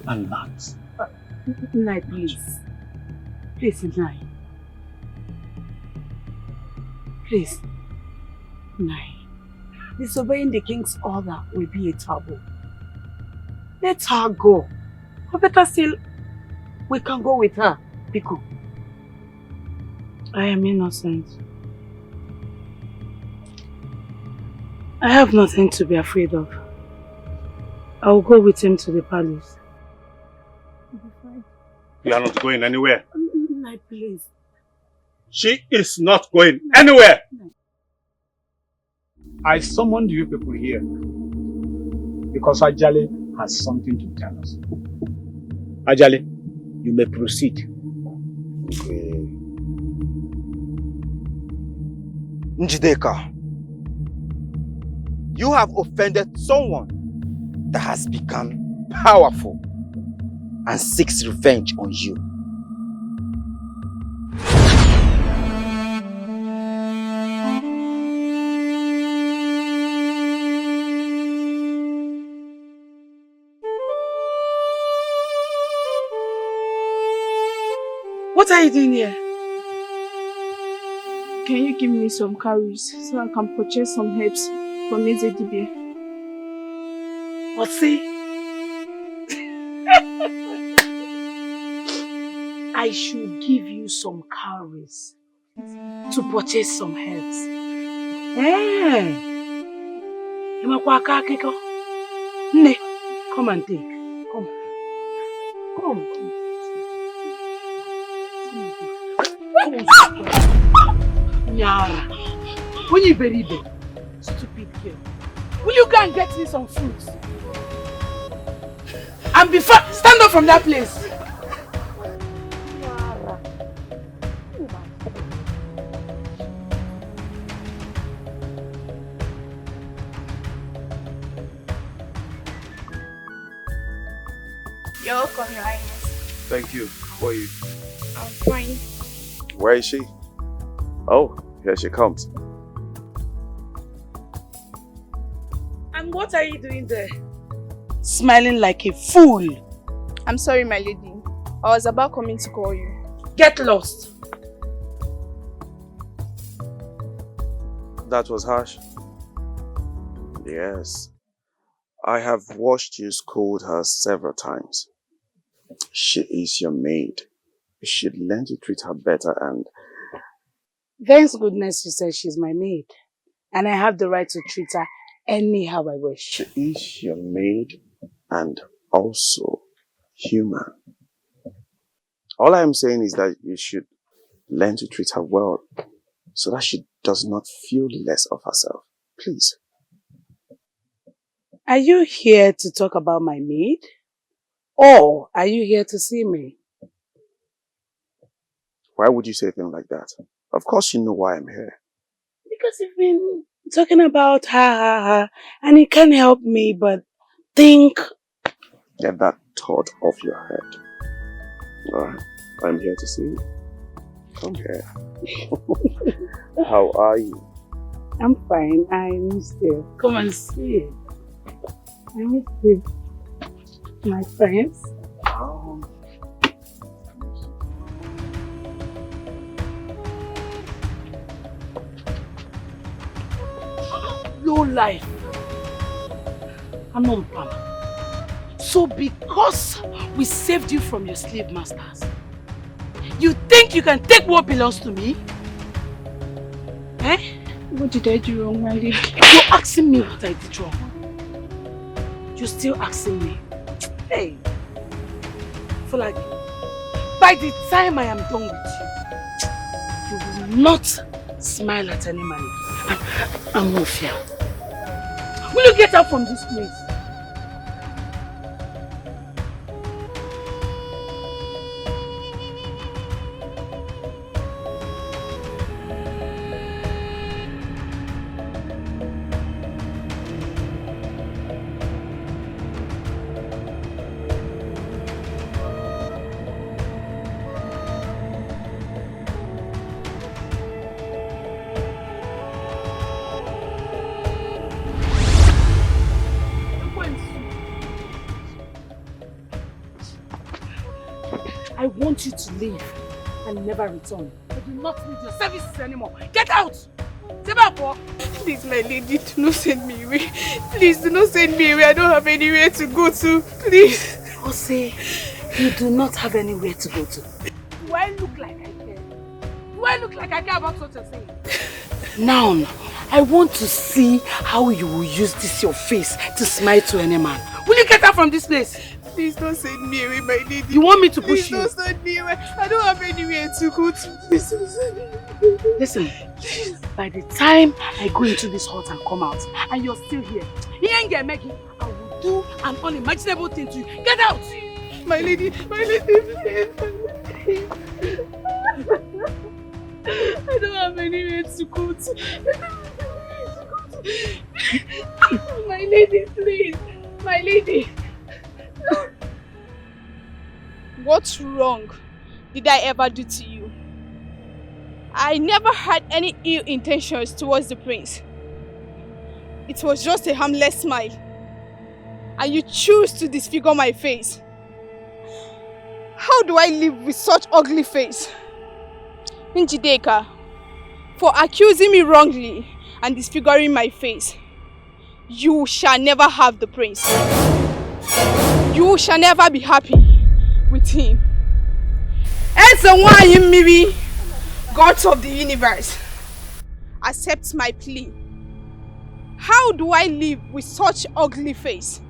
H: and not.
D: Nai, please. Please, Nai. Please. Nai. Disobeying the king's order will be a taboo. Let her go. Or better still, we can go with her. Biko.
C: I am innocent. I have nothing to be afraid of. I will go with him to the palace.
H: You are not going anywhere.
D: Nai, please.
H: She is not going anywhere.
J: I summoned you people here because Ajaelo has something to tell us. Ajaelo, you may proceed.
M: Njideka, you have offended someone that has become powerful and seeks revenge on you.
C: What are you doing here?
N: Can you give me some cowries so I can purchase some herbs from Ezedibia?
C: But see, I should give you some cowries to purchase some herbs. Eh? Ne, come and take. Come. Come. Nyara. When you very big, stupid girl. Will you go and get me some fruits? And before, stand up from that place.
N: You're welcome, Your Highness.
F: Thank you. How are you?
N: I'm fine.
F: Where is she? Oh, here she comes.
C: And what are you doing there? Smiling like a fool.
N: I'm sorry, my lady. I was about coming to call you.
C: Get lost.
F: That was harsh. Yes. I have watched you scold her several times. She is your maid. You should learn to treat her better and...
C: Thank goodness you said she's my maid. And I have the right to treat her anyhow I wish.
F: She is your maid and also human. All I am saying is that you should learn to treat her well so that she does not feel less of herself. Please.
C: Are you here to talk about my maid? Or are you here to see me?
F: Why would you say a thing like that? Of course you know why I'm here.
C: Because you've been talking about her, and you can't help me but think...
F: Get that thought off your head. Alright, I'm here to see you. Come here. How are you?
C: I'm fine. I miss you. Come and see. I miss you. My friends. Low life. So because we saved you from your slave masters, you think you can take what belongs to me? Eh?
N: What did I do wrong, my lady?
C: You're asking me what I did wrong. You're still asking me. Hey, Fulagi, by the time I am done with you, you will not smile at any man. I'm Mufia. Will you get out from this place? I want you to leave and never return. I do not need your services anymore. Get out!
N: Please, my lady, do not send me away. Please, do not send me away. I don't have anywhere to go to. Please.
C: Ose, you do not have anywhere to go to. Do I look like I care? Do I look like I care about what you're saying? Now, I want to see how you will use this your face to smile to any man. Will you get out from this place?
N: Please don't send me away, my lady.
C: You want me to push you?
N: Please don't send me away. I don't have anywhere to go to. Please don't send me away.
C: Listen, by the time I go into this hut and come out, and you're still here, I will do an unimaginable thing to you. Get out!
N: My lady, please. I don't have anywhere to go to. My lady, please. My lady. What's wrong did I ever do to you? I never had any ill intentions towards the prince. It was just a harmless smile. And you choose to disfigure my face. How do I live with such ugly face? Njideka, for accusing me wrongly and disfiguring my face, you shall never have the prince. You shall never be happy with him. Miri, God of the universe, accept my plea. How do I live with such ugly face?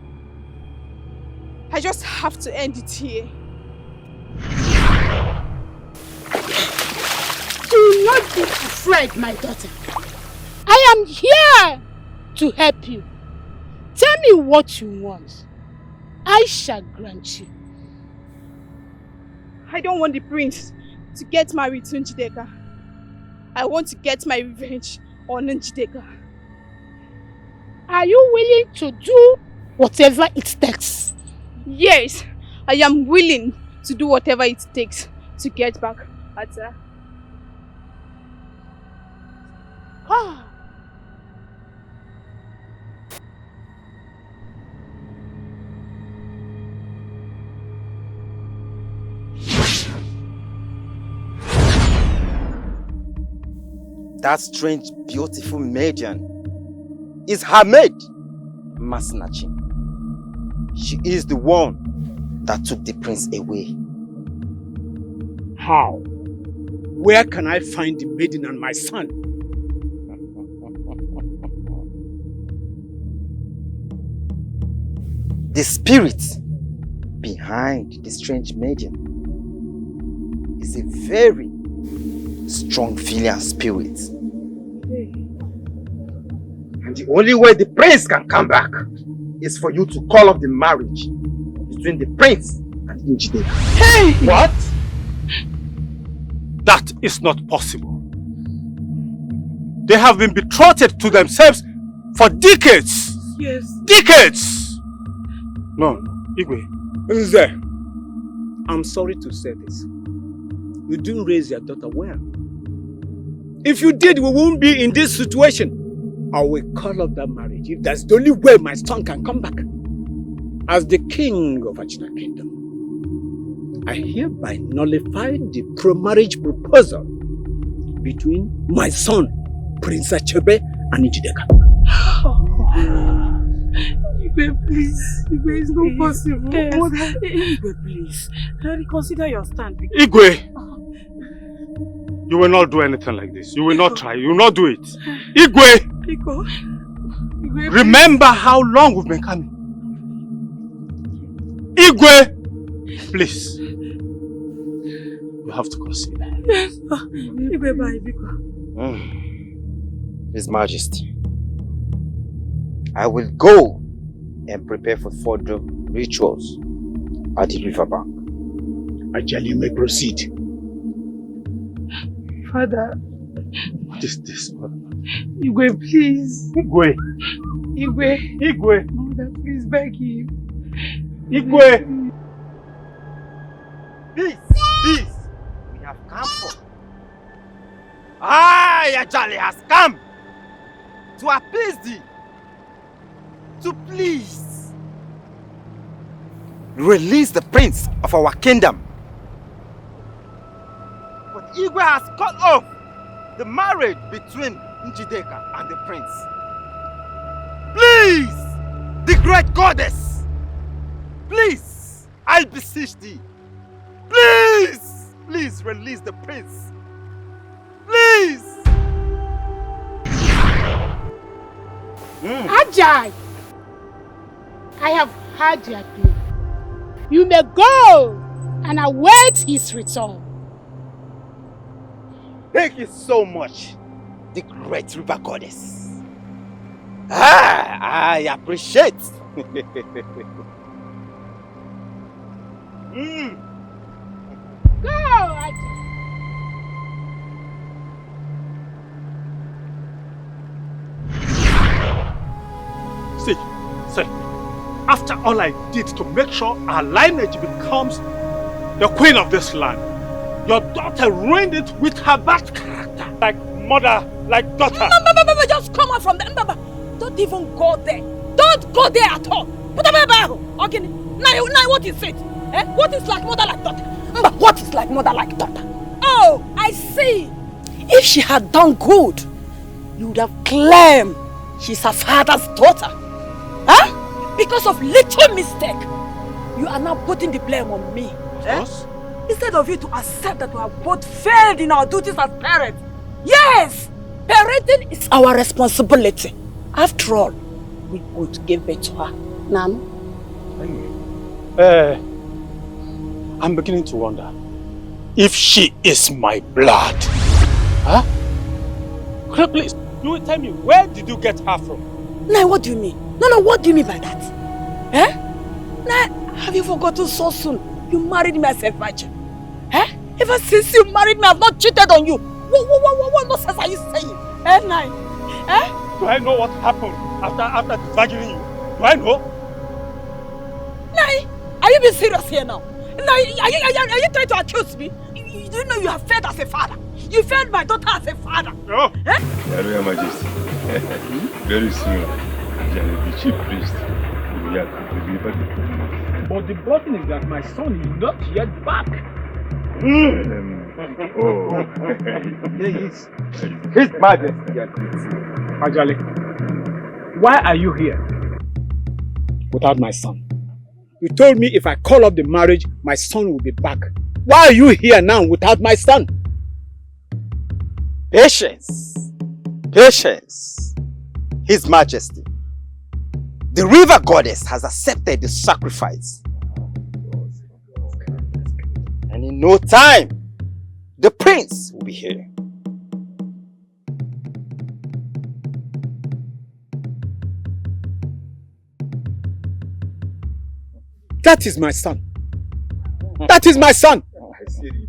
N: I just have to end it here.
O: Do not be afraid, my daughter. I am here to help you. Tell me what you want. I shall grant you.
N: I don't want the prince to get married to Njideka. I want to get my revenge on Njideka.
O: Are you willing to do whatever it takes?
N: Yes, I am willing to do whatever it takes to get back at her.
M: That strange, beautiful maiden is her maid, Masinachi. She is the one that took the prince away.
J: How? Where can I find the maiden and my son?
M: The spirit behind the strange maiden is a very strong filial spirit. And the only way the prince can come back is for you to call off the marriage between the prince and Njideka.
H: Hey! What? That is not possible. They have been betrothed to themselves for decades.
C: Yes.
H: Decades! No, Igwe.
J: Nze, I'm sorry to say this. You didn't raise your daughter well. If you did, we won't be in this situation. I will call off that marriage if that's the only way my son can come back. As the king of Achina Kingdom, I hereby nullify the pro-marriage proposal between my son, Prince Achebe, and Njideka.
C: Igwe, please. Igwe, it's not possible.
D: Igwe, please. Reconsider your stand.
H: Igwe! You will not do anything like this. You will not try. You will not do it. Igwe!
C: Igwe,
H: remember how long we've been coming. Igwe! Please. You have to consider.
C: Yes. Igwe, bye, Igwe.
M: His Majesty, I will go and prepare for further rituals at the riverbank.
J: Ajaelo, you may proceed.
C: Father.
H: What is this?
C: Igwe, please.
H: Igwe.
C: Igwe.
H: Igwe.
C: Mother, please beg him.
H: Igwe.
M: Peace. Peace. We have come for. Ajaelo has come to appease thee. To please release the prince of our kingdom. But Igwe has cut off the marriage between Njideka and the prince. Please, the great goddess, please, I beseech thee, please, please release the prince. Please.
O: Ajaelo, I have heard your plea. You may go and await his return.
M: Thank you so much, the great river goddess. I appreciate.
O: Go, Ajaelo.
H: See, after all I did to make sure our lineage becomes the queen of this land, your daughter ruined it with her bad character. Like mother, like daughter.
D: No, just come out from there. Don't even go there. Don't go there at all. Okay, now what is it? Eh? What is like mother, like daughter? What is like mother, like daughter? Oh, I see. If she had done good, you would have claimed she's her father's daughter. Huh? Because of little mistake, you are now putting the blame on me.
H: Us?
D: Instead of you to accept that we have both failed in our duties as parents. Yes! Parenting is our responsibility. After all, we both gave birth to her. Nan?
H: I'm beginning to wonder if she is my blood. Huh? Please, you will tell me, where did you get her from?
D: Nah, what do you mean? No, what do you mean by that? Eh? Nah, have you forgotten so soon? You married me as a virgin. Eh? Ever since you married me, I've not cheated on you. What nonsense are you saying? Eh, Nai? Eh?
H: Do I know what happened after disvirgining you? Do I know?
D: Nai, are you being serious here now? Nai, are you trying to accuse me? You know you have failed as a father. You failed my daughter as a father.
H: No.
D: Eh?
L: Your Majesty, very soon, the chief priest will be at the deliver.
J: But the button is that my son is not yet back.
L: There he is.
J: His Majesty. Ajaelo, why are you here without my son? You told me if I call up the marriage, my son will be back. Why are you here now without my son?
M: Patience. Patience. His Majesty. The river goddess has accepted the sacrifice. And in no time, the prince will be here.
J: That is my son. That is my son.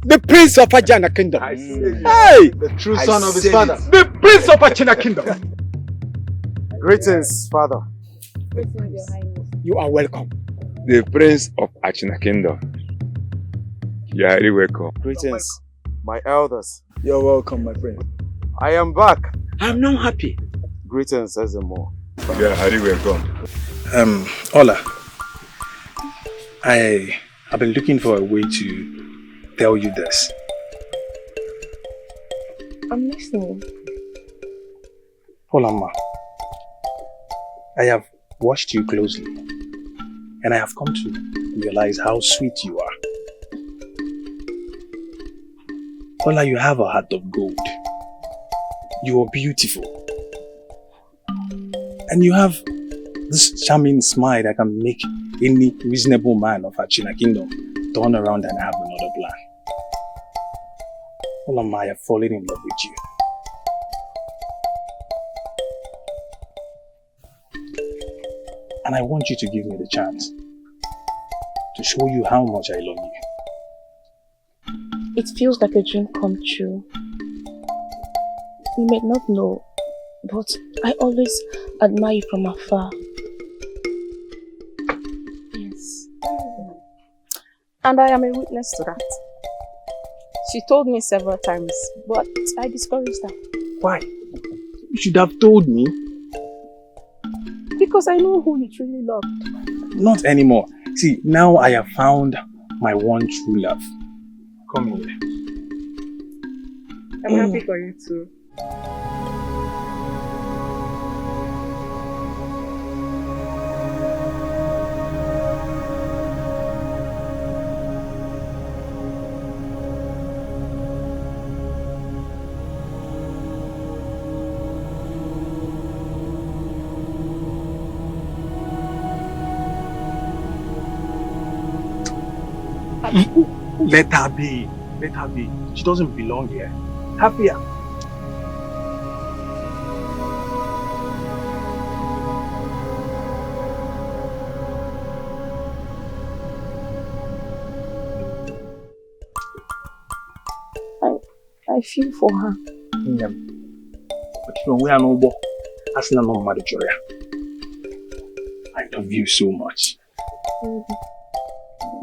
J: The prince of Ajana Kingdom. Hey!
F: The true son of his father.
J: The prince of Ajana Kingdom.
F: Greetings, father.
J: You are welcome.
L: The prince of Achina Kingdom. You are really welcome.
F: Greetings, my elders.
J: You're welcome, my friend.
F: I am back.
J: I'm now happy.
F: Greetings, Ezemo.
L: You are really welcome.
B: Ola, I have been looking for a way to tell you this.
K: I'm listening.
B: Olama, I have watched you closely and I have come to realize how sweet you are. Ola, you have a heart of gold. You are beautiful. And you have this charming smile that can make any reasonable man of Achina Kingdom turn around and have another plan. Olama, I have fallen in love with you. And I want you to give me the chance to show you how much I love you.
K: It feels like a dream come true. You may not know, but I always admire you from afar. Yes. And I am a witness to that. She told me several times, but I discouraged her.
B: Why? You should have told me.
K: Because I know who you truly loved.
B: Not anymore. See, now I have found my one true love. Come here.
K: I'm happy for you too.
B: Let her be. Let her be. She doesn't belong here. Happier.
K: I feel for her.
B: But when we are no more, that's not no matter. I love you so much.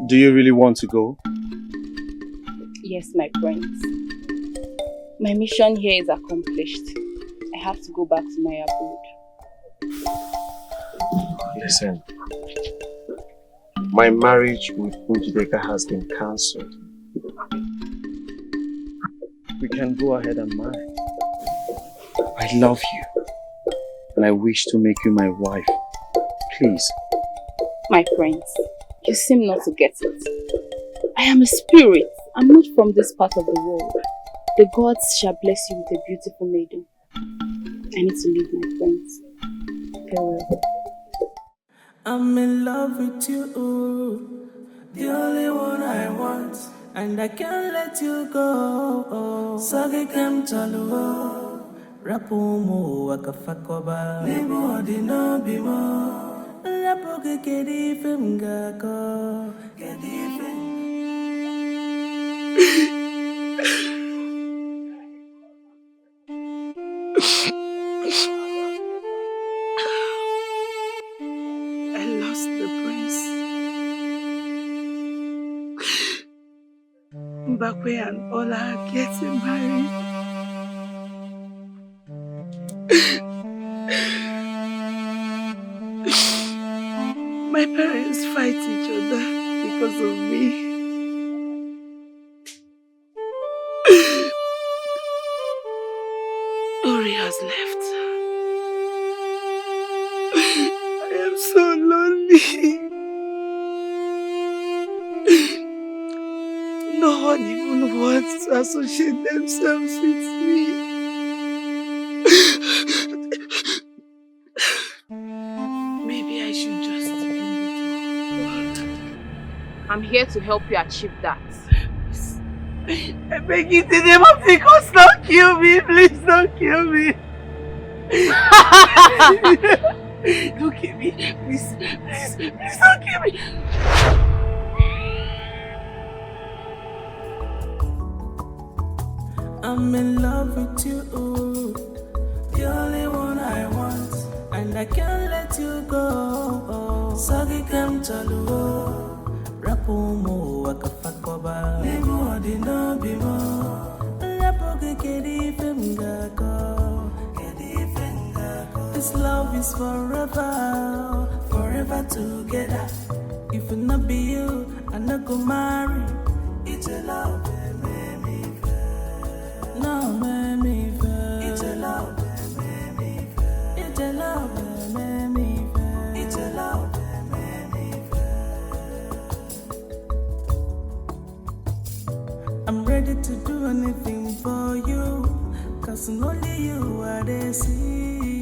F: Do you really want to go?
K: Yes, my friends. My mission here is accomplished. I have to go back to my abode.
F: Listen. My marriage with Ugogbe has been cancelled. We can go ahead and marry. I love you. And I wish to make you my wife Please.
G: My friends, you seem not to get it. I am a spirit. I'm not from this part of the world. The gods shall bless you with a beautiful maiden. I need to leave, my friends. Farewell.
I: I'm in love with you, the only one I want, and I can't let you go. Sagi kem chalu, rapumo wakafakoba, libo odino bimo, rapoke kedi femgako, kedi fem.
C: I lost the prince. Mbakwe and Ola are getting married. My parents fight each other because of me. Ori has left. I am so lonely. No one even wants to associate themselves with me. Maybe I should just end it all.
G: I'm here to help you achieve that.
C: I beg you in the name of the gods, don't kill me, please don't kill me. Don't kill me, please, please don't kill me.
I: I'm in love with you, the only one I want, and I can't let you go. Sagi kem chalu, rapumo wakafakoba, libo odino bimo, rapoke kedi femgako, kedi femgako. This love is forever, forever together. If it not be you, I not go marry. It's a love. No, me fair. It's a love, me fair. It's a love, me fair. It's a love, me fair. I'm ready to do anything for you, 'cause only you are the sea.